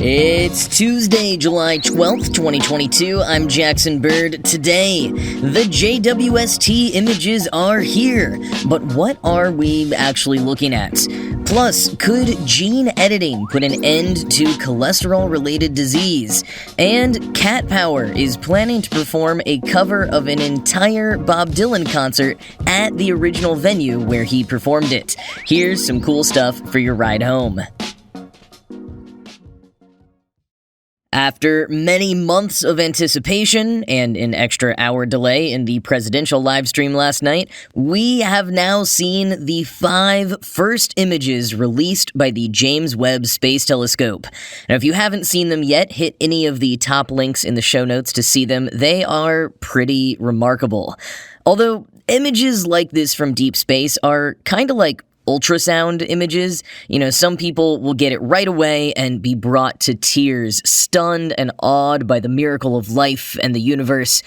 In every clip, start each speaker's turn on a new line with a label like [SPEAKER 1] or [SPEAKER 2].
[SPEAKER 1] It's Tuesday, July 12th, 2022. I'm Jackson Bird. Today, the JWST images are here. But what are we actually looking at? Plus, could gene editing put an end to cholesterol-related disease? And Cat Power is planning to perform a cover of an entire Bob Dylan concert at the original venue where he performed it. Here's some cool stuff for your ride home. After many months of anticipation and an extra hour delay in the presidential livestream last night, we have now seen the 5 first images released by the James Webb Space Telescope. Now, if you haven't seen them yet, hit any of the top links in the show notes to see them. They are pretty remarkable. Although images like this from deep space are kind of like ultrasound images. Some people will get it right away and be brought to tears, stunned and awed by the miracle of life and the universe.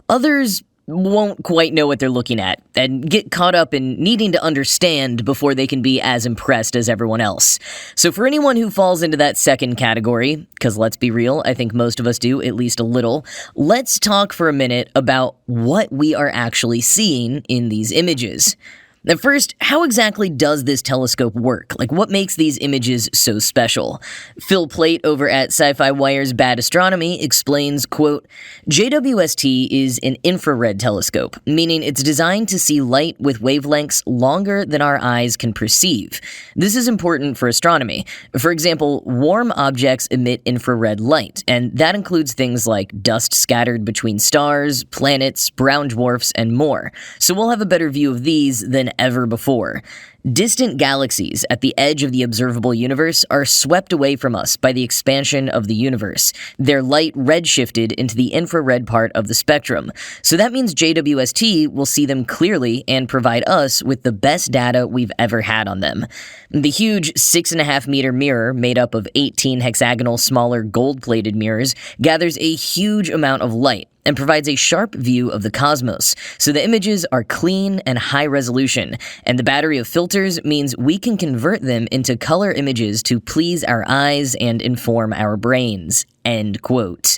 [SPEAKER 1] Others won't quite know what they're looking at and get caught up in needing to understand before they can be as impressed as everyone else. So for anyone who falls into that second category, because let's be real, I think most of us do, at least a little, let's talk for a minute about what we are actually seeing in these images. Now first, how exactly does this telescope work? What makes these images so special? Phil Plait over at Sci-Fi Wire's Bad Astronomy explains, quote, JWST is an infrared telescope, meaning it's designed to see light with wavelengths longer than our eyes can perceive. This is important for astronomy. For example, warm objects emit infrared light, and that includes things like dust scattered between stars, planets, brown dwarfs, and more. So we'll have a better view of these than ever before. Distant galaxies at the edge of the observable universe are swept away from us by the expansion of the universe. Their light redshifted into the infrared part of the spectrum. So that means JWST will see them clearly and provide us with the best data we've ever had on them. The huge 6.5-meter mirror, made up of 18 hexagonal smaller gold-plated mirrors, gathers a huge amount of light and provides a sharp view of the cosmos. So the images are clean and high resolution, and the battery of filters means we can convert them into color images to please our eyes and inform our brains. End quote.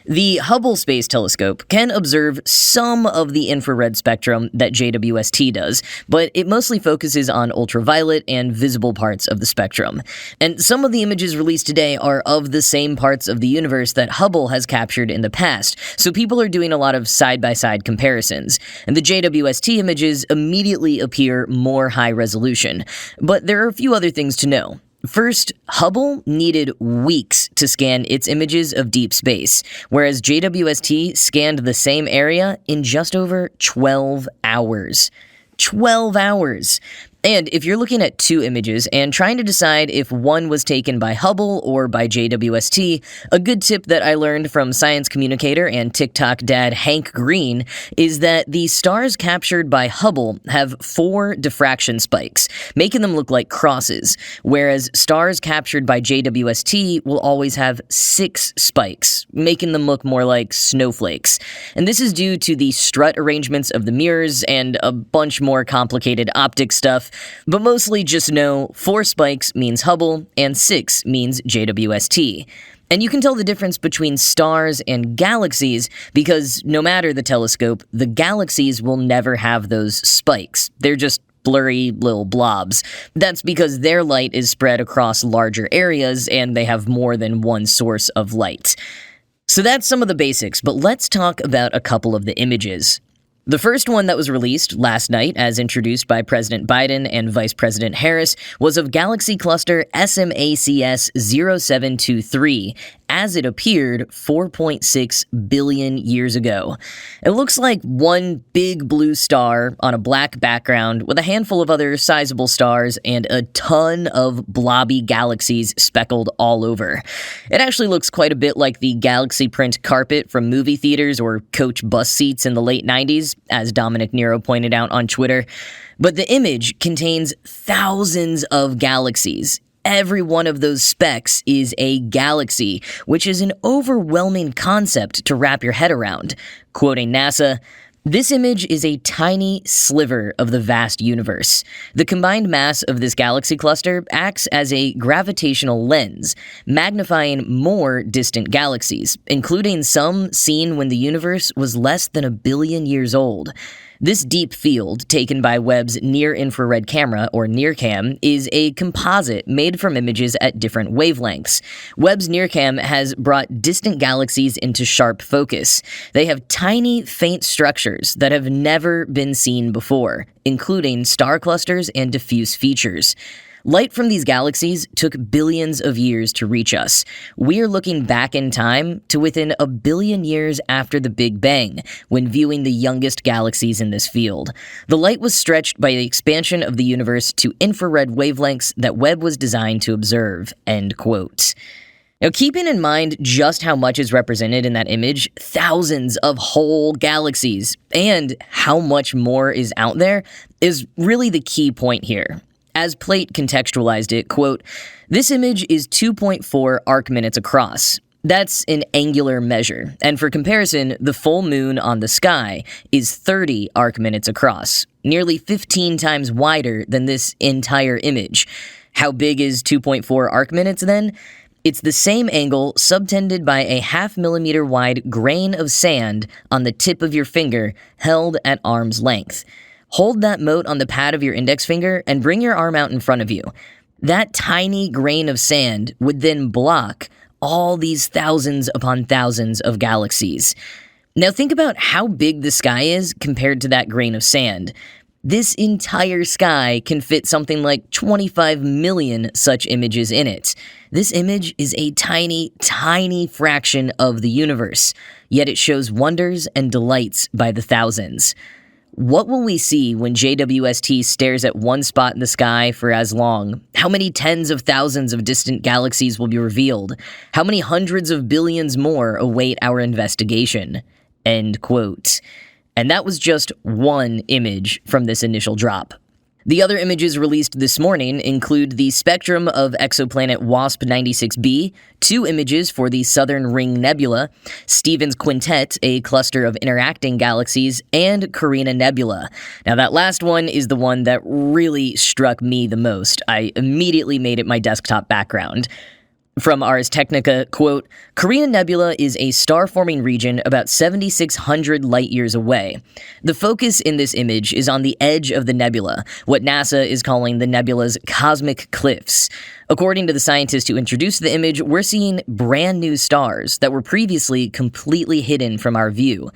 [SPEAKER 1] The Hubble Space Telescope can observe some of the infrared spectrum that JWST does, but it mostly focuses on ultraviolet and visible parts of the spectrum. And some of the images released today are of the same parts of the universe that Hubble has captured in the past, so people are doing a lot of side-by-side comparisons. And the JWST images immediately appear more high resolution. But there are a few other things to know. First, Hubble needed weeks to scan its images of deep space, whereas JWST scanned the same area in just over 12 hours. 12 hours! And if you're looking at 2 images and trying to decide if one was taken by Hubble or by JWST, a good tip that I learned from science communicator and TikTok dad Hank Green is that the stars captured by Hubble have 4 diffraction spikes, making them look like crosses, whereas stars captured by JWST will always have 6 spikes, making them look more like snowflakes. And this is due to the strut arrangements of the mirrors and a bunch more complicated optic stuff. But mostly just know 4 spikes means Hubble and 6 means JWST. And you can tell the difference between stars and galaxies because no matter the telescope, the galaxies will never have those spikes. They're just blurry little blobs. That's because their light is spread across larger areas and they have more than one source of light. So that's some of the basics, but let's talk about a couple of the images. The first one that was released last night, as introduced by President Biden and Vice President Harris, was of galaxy cluster SMACS 0723, as it appeared 4.6 billion years ago. It looks like one big blue star on a black background with a handful of other sizable stars and a ton of blobby galaxies speckled all over. It actually looks quite a bit like the galaxy print carpet from movie theaters or coach bus seats in the late 90s, as Dominic Nero pointed out on Twitter. But the image contains thousands of galaxies. Every one of those specks is a galaxy, which is an overwhelming concept to wrap your head around. Quoting NASA, This image is a tiny sliver of the vast universe. The combined mass of this galaxy cluster acts as a gravitational lens, magnifying more distant galaxies, including some seen when the universe was less than 1 billion years old. This deep field, taken by Webb's near-infrared camera, or NIRCam, is a composite made from images at different wavelengths. Webb's NIRCam has brought distant galaxies into sharp focus. They have tiny, faint structures that have never been seen before, including star clusters and diffuse features. Light from these galaxies took billions of years to reach us. We're looking back in time to within 1 billion years after the Big Bang, when viewing the youngest galaxies in this field. The light was stretched by the expansion of the universe to infrared wavelengths that Webb was designed to observe." End quote. Now, keeping in mind just how much is represented in that image, thousands of whole galaxies, and how much more is out there, is really the key point here. As Plate contextualized it, quote, "This image is 2.4 arc-minutes across. That's an angular measure, and for comparison, the full moon on the sky is 30 arc-minutes across, nearly 15 times wider than this entire image. How big is 2.4 arc-minutes then? It's the same angle subtended by a 0.5 millimeter wide grain of sand on the tip of your finger held at arm's length. Hold that mote on the pad of your index finger and bring your arm out in front of you. That tiny grain of sand would then block all these thousands upon thousands of galaxies. Now think about how big the sky is compared to that grain of sand. This entire sky can fit something like 25 million such images in it. This image is a tiny, tiny fraction of the universe, yet it shows wonders and delights by the thousands. What will we see when JWST stares at one spot in the sky for as long? How many tens of thousands of distant galaxies will be revealed? How many hundreds of billions more await our investigation?" End quote. And that was just one image from this initial drop. The other images released this morning include the spectrum of exoplanet WASP-96b, 2 images for the Southern Ring Nebula, Stephan's Quintet, a cluster of interacting galaxies, and Carina Nebula. Now that last one is the one that really struck me the most. I immediately made it my desktop background. From Ars Technica, quote, "Carina Nebula is a star-forming region about 7,600 light-years away. The focus in this image is on the edge of the nebula, what NASA is calling the nebula's cosmic cliffs. According to the scientist who introduced the image, we're seeing brand new stars that were previously completely hidden from our view.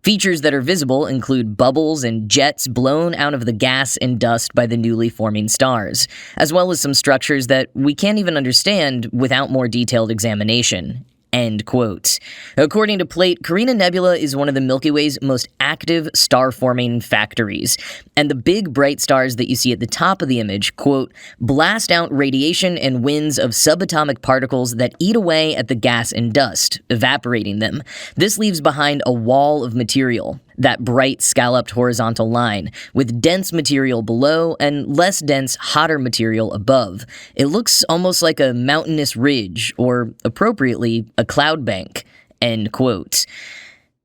[SPEAKER 1] Features that are visible include bubbles and jets blown out of the gas and dust by the newly forming stars, as well as some structures that we can't even understand without more detailed examination." End quote. According to Plate, Carina Nebula is one of the Milky Way's most active star-forming factories, and the big bright stars that you see at the top of the image, quote, "blast out radiation and winds of subatomic particles that eat away at the gas and dust, evaporating them. This leaves behind a wall of material, that bright scalloped horizontal line, with dense material below and less dense, hotter material above. It looks almost like a mountainous ridge, or appropriately, a cloud bank." End quote.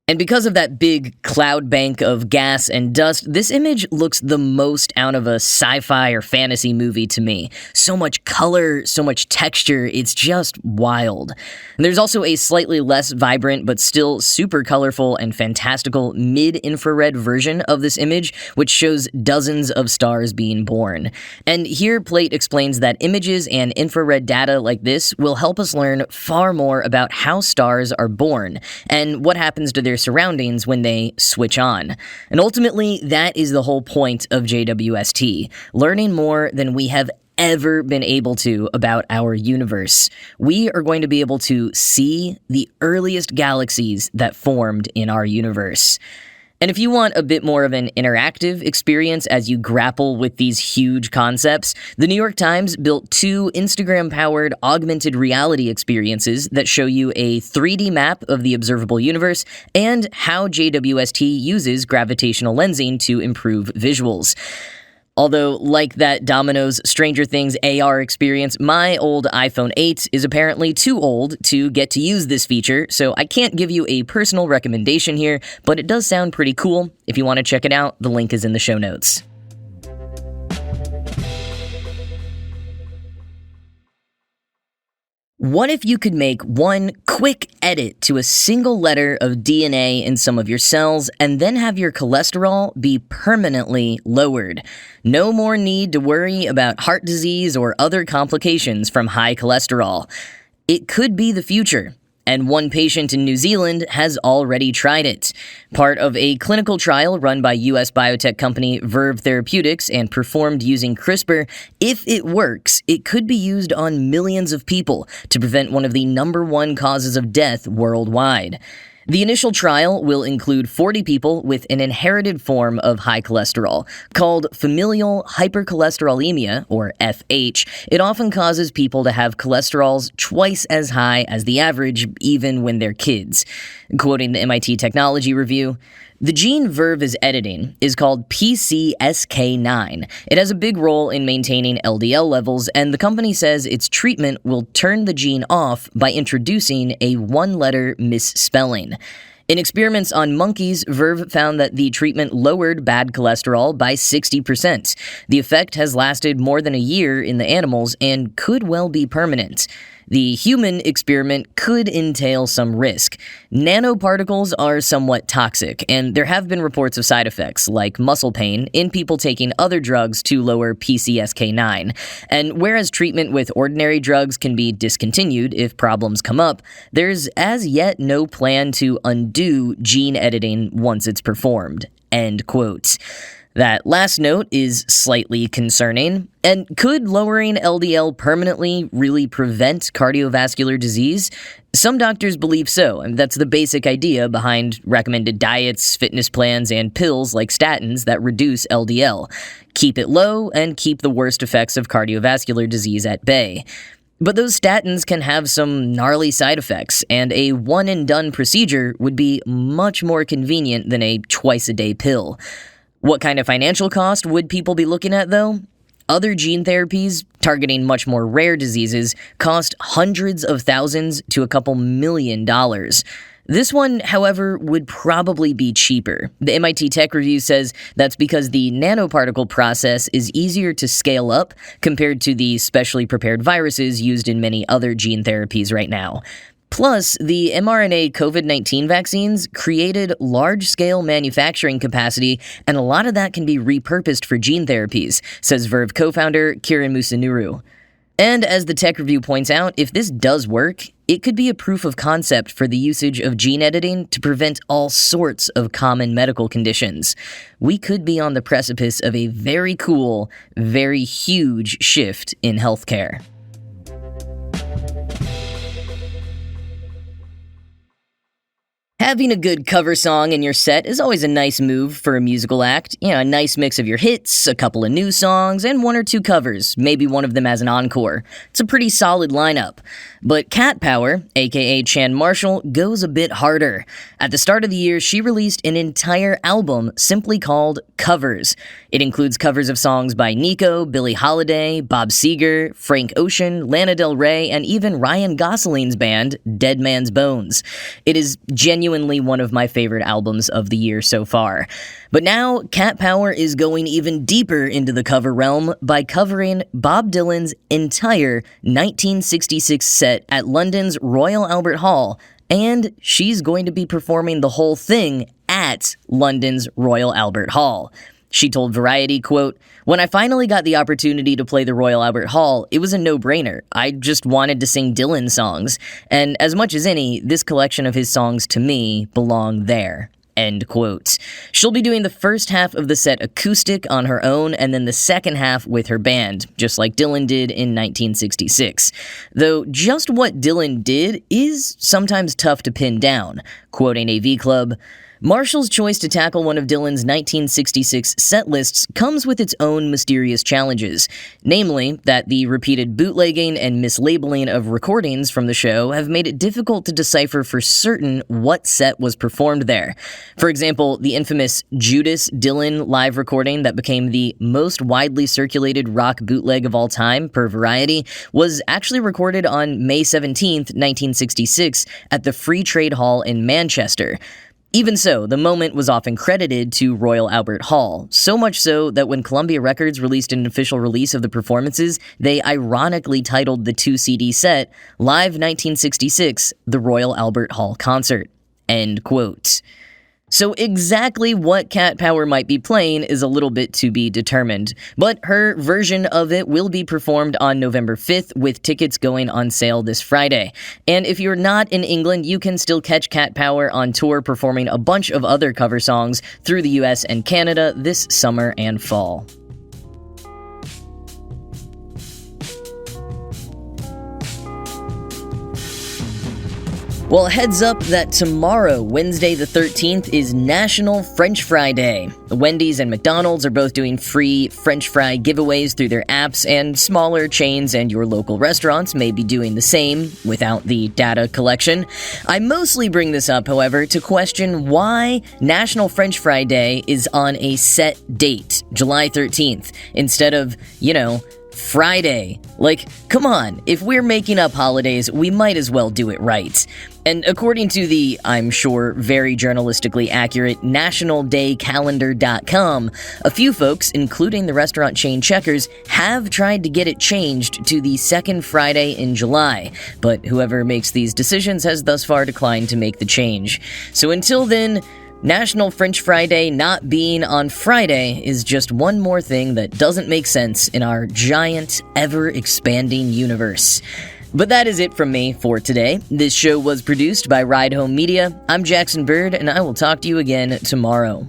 [SPEAKER 1] And because of that big cloud bank of gas and dust, this image looks the most out of a sci-fi or fantasy movie to me. So much color, so much texture, it's just wild. And there's also a slightly less vibrant but still super colorful and fantastical mid-infrared version of this image, which shows dozens of stars being born. And here Plate explains that images and infrared data like this will help us learn far more about how stars are born and what happens to their surroundings when they switch on. And ultimately, that is the whole point of JWST, learning more than we have ever been able to about our universe. We are going to be able to see the earliest galaxies that formed in our universe. And if you want a bit more of an interactive experience as you grapple with these huge concepts, the New York Times built 2 Instagram-powered augmented reality experiences that show you a 3D map of the observable universe and how JWST uses gravitational lensing to improve visuals. Although, like that Domino's Stranger Things AR experience, my old iPhone 8 is apparently too old to get to use this feature, so I can't give you a personal recommendation here, but it does sound pretty cool. If you want to check it out, the link is in the show notes. What if you could make one quick edit to a single letter of DNA in some of your cells and then have your cholesterol be permanently lowered? No more need to worry about heart disease or other complications from high cholesterol. It could be the future. And one patient in New Zealand has already tried it. Part of a clinical trial run by U.S. biotech company Verve Therapeutics and performed using CRISPR, if it works, it could be used on millions of people to prevent one of the #1 causes of death worldwide. The initial trial will include 40 people with an inherited form of high cholesterol, called familial hypercholesterolemia, or FH. It often causes people to have cholesterols twice as high as the average, even when they're kids. Quoting the MIT Technology Review, "The gene Verve is editing is called PCSK9. It has a big role in maintaining LDL levels, and the company says its treatment will turn the gene off by introducing a one-letter misspelling. In experiments on monkeys, Verve found that the treatment lowered bad cholesterol by 60%. The effect has lasted more than a year in the animals and could well be permanent. The human experiment could entail some risk. Nanoparticles are somewhat toxic, and there have been reports of side effects, like muscle pain, in people taking other drugs to lower PCSK9. And whereas treatment with ordinary drugs can be discontinued if problems come up, there's as yet no plan to undo gene editing once it's performed." End quote. That last note is slightly concerning. And could lowering LDL permanently really prevent cardiovascular disease? Some doctors believe so, and that's the basic idea behind recommended diets, fitness plans, and pills like statins that reduce LDL. Keep it low and keep the worst effects of cardiovascular disease at bay. But those statins can have some gnarly side effects, and a one-and-done procedure would be much more convenient than a twice-a-day pill. What kind of financial cost would people be looking at, though? Other gene therapies, targeting much more rare diseases, cost hundreds of thousands to a couple $1,000,000. This one, however, would probably be cheaper. The MIT Tech Review says that's because the nanoparticle process is easier to scale up compared to the specially prepared viruses used in many other gene therapies right now. Plus, the mRNA COVID-19 vaccines created large-scale manufacturing capacity, and a lot of that can be repurposed for gene therapies, says Verve co-founder Kiran Musunuru. And as the Tech Review points out, if this does work, it could be a proof of concept for the usage of gene editing to prevent all sorts of common medical conditions. We could be on the precipice of a very cool, very huge shift in healthcare. Having a good cover song in your set is always a nice move for a musical act. You know, a nice mix of your hits, a couple of new songs, and one or two covers, maybe one of them as an encore. It's a pretty solid lineup. But Cat Power, aka Chan Marshall, goes a bit harder. At the start of the year, she released an entire album simply called Covers. It includes covers of songs by Nico, Billie Holiday, Bob Seger, Frank Ocean, Lana Del Rey, and even Ryan Gosling's band, Dead Man's Bones. It is genuinely one of my favorite albums of the year so far. But now, Cat Power is going even deeper into the cover realm by covering Bob Dylan's entire 1966 set at London's Royal Albert Hall, and she's going to be performing the whole thing at London's Royal Albert Hall. She told Variety, quote, "When I finally got the opportunity to play the Royal Albert Hall, it was a no-brainer. I just wanted to sing Dylan songs. And as much as any, this collection of his songs to me belong there." End quote. She'll be doing the first half of the set acoustic on her own and then the second half with her band, just like Dylan did in 1966. Though just what Dylan did is sometimes tough to pin down. Quoting AV Club, Marshall's choice to tackle one of Dylan's 1966 set lists comes with its own mysterious challenges, namely that the repeated bootlegging and mislabeling of recordings from the show have made it difficult to decipher for certain what set was performed there. For example, the infamous Judas Dylan live recording that became the most widely circulated rock bootleg of all time per Variety was actually recorded on May 17, 1966 at the Free Trade Hall in Manchester. Even so, the moment was often credited to Royal Albert Hall, so much so that when Columbia Records released an official release of the performances, they ironically titled the 2-CD set Live 1966, The Royal Albert Hall Concert. End quote. So exactly what Cat Power might be playing is a little bit to be determined, but her version of it will be performed on November 5th with tickets going on sale this Friday. And if you're not in England, you can still catch Cat Power on tour performing a bunch of other cover songs through the US and Canada this summer and fall. Well, heads up that tomorrow, Wednesday the 13th, is National French Fry Day. Wendy's and McDonald's are both doing free French fry giveaways through their apps, and smaller chains and your local restaurants may be doing the same without the data collection. I mostly bring this up, however, to question why National French Fry Day is on a set date, July 13th, instead of, Friday. Like, come on, if we're making up holidays, we might as well do it right. And according to the, I'm sure, very journalistically accurate nationaldaycalendar.com, a few folks, including the restaurant chain Checkers, have tried to get it changed to the second Friday in July, but whoever makes these decisions has thus far declined to make the change. So until then, National French Fry Day not being on Friday is just one more thing that doesn't make sense in our giant, ever-expanding universe. But that is it from me for today. This show was produced by Ride Home Media. I'm Jackson Bird, and I will talk to you again tomorrow.